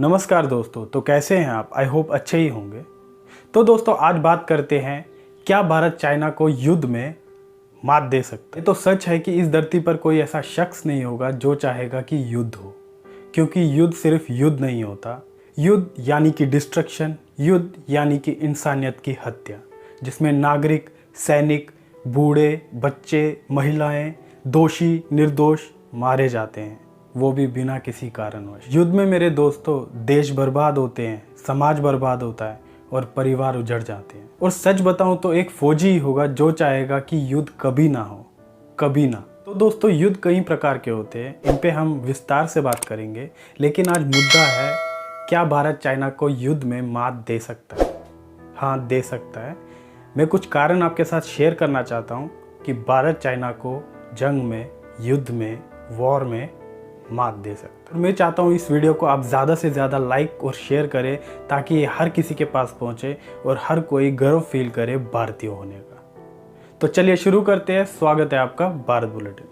नमस्कार दोस्तों, तो कैसे हैं आप? आई होप अच्छे ही होंगे। तो दोस्तों आज बात करते हैं, क्या भारत चाइना को युद्ध में मात दे सकता है? तो सच है कि इस धरती पर कोई ऐसा शख्स नहीं होगा जो चाहेगा कि युद्ध हो, क्योंकि युद्ध सिर्फ युद्ध नहीं होता। युद्ध यानी कि डिस्ट्रक्शन, युद्ध यानी कि इंसानियत की हत्या, जिसमें नागरिक, सैनिक, बूढ़े, बच्चे, महिलाएं, दोषी, निर्दोष मारे जाते हैं, वो भी बिना किसी कारणवश। युद्ध में मेरे दोस्तों देश बर्बाद होते हैं, समाज बर्बाद होता है और परिवार उजड़ जाते हैं। और सच बताऊं तो एक फौजी ही होगा जो चाहेगा कि युद्ध कभी ना हो, कभी ना। तो दोस्तों युद्ध कई प्रकार के होते हैं, इन पे हम विस्तार से बात करेंगे, लेकिन आज मुद्दा है, क्या भारत चाइना को युद्ध में मात दे सकता है? हाँ, दे सकता है। मैं कुछ कारण आपके साथ शेयर करना चाहता हूँ कि भारत चाइना को जंग में, युद्ध में, वॉर में मात दे सकता है। मैं चाहता हूँ इस वीडियो को आप ज़्यादा से ज़्यादा लाइक और शेयर करें, ताकि ये हर किसी के पास पहुँचे और हर कोई गर्व फील करे भारतीय होने का। तो चलिए शुरू करते हैं। स्वागत है आपका भारत बुलेटिन।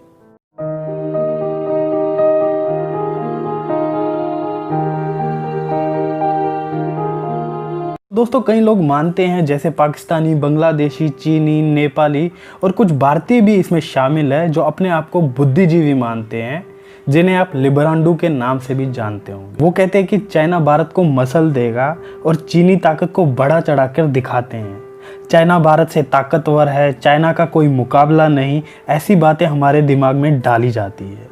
दोस्तों कई लोग मानते हैं, जैसे पाकिस्तानी, बांग्लादेशी, चीनी, नेपाली और कुछ भारतीय भी इसमें शामिल है, जो अपने आप को बुद्धिजीवी मानते हैं, जिन्हें आप लिबरांडू के नाम से भी जानते होंगे। वो कहते हैं कि चाइना भारत को मसल देगा और चीनी ताकत को बढ़ा चढ़ाकर दिखाते हैं। चाइना भारत से ताकतवर है, चाइना का कोई मुकाबला नहीं, ऐसी बातें हमारे दिमाग में डाली जाती है।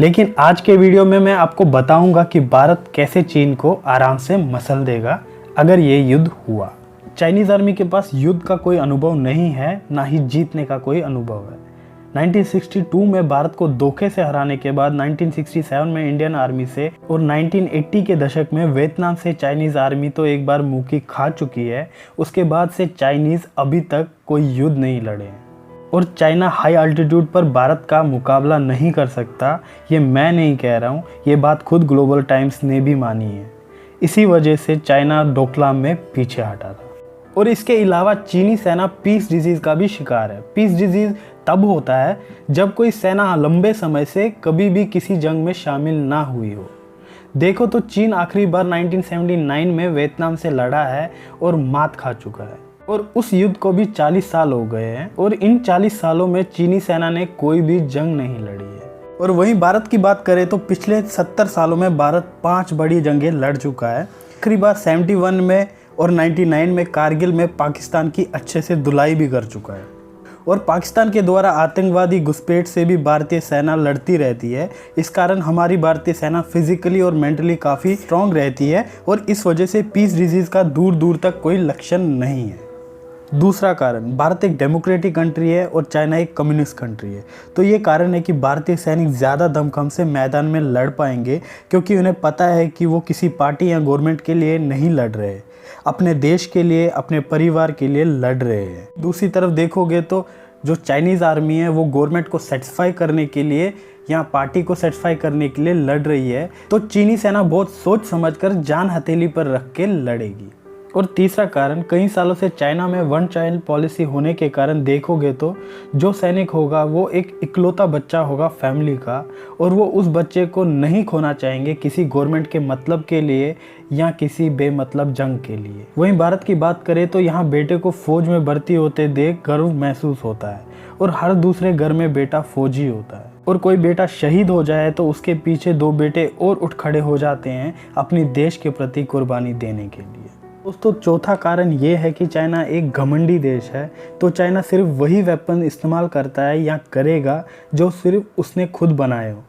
लेकिन आज के वीडियो में मैं आपको बताऊंगा कि भारत कैसे चीन को आराम से मसल देगा अगर ये युद्ध हुआ। चाइनीज़ आर्मी के पास युद्ध का कोई अनुभव नहीं है, ना ही जीतने का कोई अनुभव है। 1962 में भारत को धोखे से हराने के बाद 1967 में इंडियन आर्मी से और 1980 के दशक में वियतनाम से चाइनीज़ आर्मी तो एक बार मुंह की खा चुकी है। उसके बाद से चाइनीज़ अभी तक कोई युद्ध नहीं लड़े हैं और चाइना हाई अल्टीट्यूड पर भारत का मुकाबला नहीं कर सकता। ये मैं नहीं कह रहा हूँ, ये बात खुद ग्लोबल टाइम्स ने भी मानी है। इसी वजह से चाइना डोकलाम में पीछे हटा था। और इसके अलावा चीनी सेना पीस डिजीज़ का भी शिकार है। पीस डिजीज़ तब होता है जब कोई सेना लंबे समय से कभी भी किसी जंग में शामिल ना हुई हो। देखो तो चीन आखिरी बार 1979 में वियतनाम से लड़ा है और मात खा चुका है, और उस युद्ध को भी 40 साल हो गए हैं, और इन 40 सालों में चीनी सेना ने कोई भी जंग नहीं लड़ी है। और वहीं भारत की बात करें तो पिछले 70 सालों में भारत 5 बड़ी जंगें लड़ चुका है। आखिरी बार 71 में और 99 में कारगिल में पाकिस्तान की अच्छे से धुलाई भी कर चुका है। और पाकिस्तान के द्वारा आतंकवादी घुसपैठ से भी भारतीय सेना लड़ती रहती है। इस कारण हमारी भारतीय सेना फिजिकली और मेंटली काफ़ी स्ट्रॉन्ग रहती है, और इस वजह से पीस डिजीज़ का दूर दूर तक कोई लक्षण नहीं है। दूसरा कारण, भारत एक डेमोक्रेटिक कंट्री है और चाइना एक कम्युनिस्ट कंट्री है। तो ये कारण है कि भारतीय सैनिक ज़्यादा दमखम से मैदान में लड़ पाएंगे, क्योंकि उन्हें पता है कि वो किसी पार्टी या गवर्नमेंट के लिए नहीं लड़ रहे, अपने देश के लिए, अपने परिवार के लिए लड़ रहे हैं। दूसरी तरफ देखोगे तो जो चाइनीज़ आर्मी है वो गवर्नमेंट को सेटिस्फाई करने के लिए या पार्टी को सेटिस्फाई करने के लिए लड़ रही है। तो चीनी सेना बहुत सोच समझकर जान हथेली पर रख के लड़ेगी। और तीसरा कारण, कई सालों से चाइना में वन चाइल्ड पॉलिसी होने के कारण देखोगे तो जो सैनिक होगा वो एक इकलौता बच्चा होगा फैमिली का, और वो उस बच्चे को नहीं खोना चाहेंगे किसी गवर्नमेंट के मतलब के लिए या किसी बेमतलब जंग के लिए। वहीं भारत की बात करें तो यहाँ बेटे को फौज में भर्ती होते देख गर्व महसूस होता है, और हर दूसरे घर में बेटा फौजी होता है। और कोई बेटा शहीद हो जाए तो उसके पीछे 2 बेटे और उठ खड़े हो जाते हैं अपनी देश के प्रति कुर्बानी देने के लिए। दोस्तों चौथा कारण ये है कि चाइना एक घमंडी देश है। तो चाइना सिर्फ वही वेपन इस्तेमाल करता है या करेगा जो सिर्फ उसने खुद बनाए हो।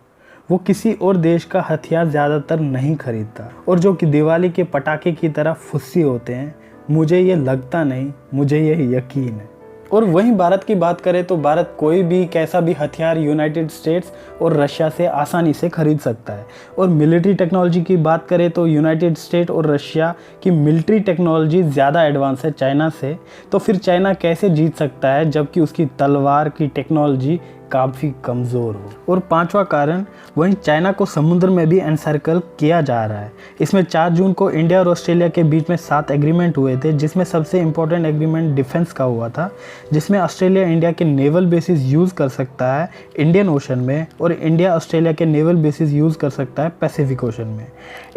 वो किसी और देश का हथियार ज़्यादातर नहीं खरीदता, और जो कि दिवाली के पटाखे की तरह फुस्सी होते हैं। मुझे ये लगता नहीं, मुझे ये यकीन है। और वहीं भारत की बात करें तो भारत कोई भी कैसा भी हथियार यूनाइटेड स्टेट्स और रशिया से आसानी से खरीद सकता है। और मिलिट्री टेक्नोलॉजी की बात करें तो यूनाइटेड स्टेट और रशिया की मिलिट्री टेक्नोलॉजी ज़्यादा एडवांस है चाइना से। तो फिर चाइना कैसे जीत सकता है जबकि उसकी तलवार की टेक्नोलॉजी काफ़ी कमज़ोर हो। और पांचवा कारण, वहीं चाइना को समुद्र में भी एनसर्कल किया जा रहा है। इसमें 4 जून को इंडिया और ऑस्ट्रेलिया के बीच में 7 एग्रीमेंट हुए थे, जिसमें सबसे इम्पोर्टेंट एग्रीमेंट डिफेंस का हुआ था, जिसमें ऑस्ट्रेलिया इंडिया के नेवल बेसिस यूज़ कर सकता है इंडियन ओशन में और इंडिया ऑस्ट्रेलिया के नेवल बेसिस यूज़ कर सकता है पैसिफिक ओशन में।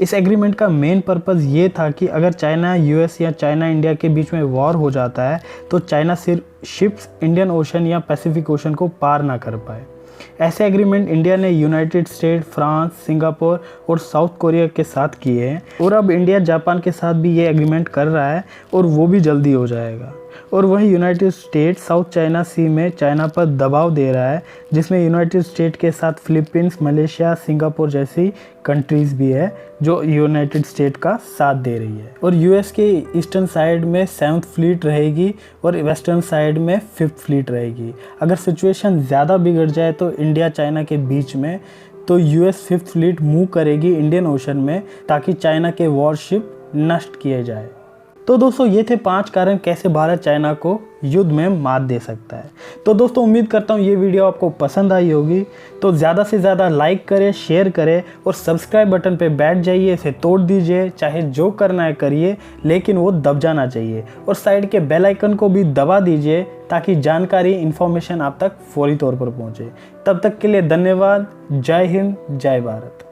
इस एग्रीमेंट का मेन पर्पज़ ये था कि अगर चाइना यूएस या चाइना इंडिया के बीच में वॉर हो जाता है तो चाइना सिर्फ शिप्स इंडियन ओशन या पैसिफिक ओशन को पार ना कर पाए। ऐसे एग्रीमेंट इंडिया ने यूनाइटेड स्टेट, फ्रांस, सिंगापुर और साउथ कोरिया के साथ किए हैं और अब इंडिया जापान के साथ भी ये एग्रीमेंट कर रहा है और वो भी जल्दी हो जाएगा। और वहीं यूनाइटेड स्टेट साउथ चाइना सी में चाइना पर दबाव दे रहा है, जिसमें यूनाइटेड स्टेट के साथ फिलीपींस, मलेशिया, सिंगापुर जैसी कंट्रीज़ भी है जो यूनाइटेड स्टेट का साथ दे रही है। और यूएस के ईस्टर्न साइड में 7th फ्लीट रहेगी और वेस्टर्न साइड में 5th फ्लीट रहेगी। अगर सिचुएशन ज़्यादा बिगड़ जाए तो इंडिया चाइना के बीच में, तो यूएस 5th फ्लीट मूव करेगी इंडियन ओशन में ताकि चाइना के वॉरशिप नष्ट किए जाए। तो दोस्तों ये थे 5 कारण कैसे भारत चाइना को युद्ध में मात दे सकता है। तो दोस्तों उम्मीद करता हूँ ये वीडियो आपको पसंद आई होगी। तो ज़्यादा से ज़्यादा लाइक करें, शेयर करें और सब्सक्राइब बटन पे बैठ जाइए, इसे तोड़ दीजिए, चाहे जो करना है करिए, लेकिन वो दब जाना चाहिए। और साइड के बेल आइकन को भी दबा दीजिए ताकि जानकारी, इन्फॉर्मेशन आप तक फौरी तौर पर पहुँचे। तब तक के लिए धन्यवाद। जय हिंद, जय भारत।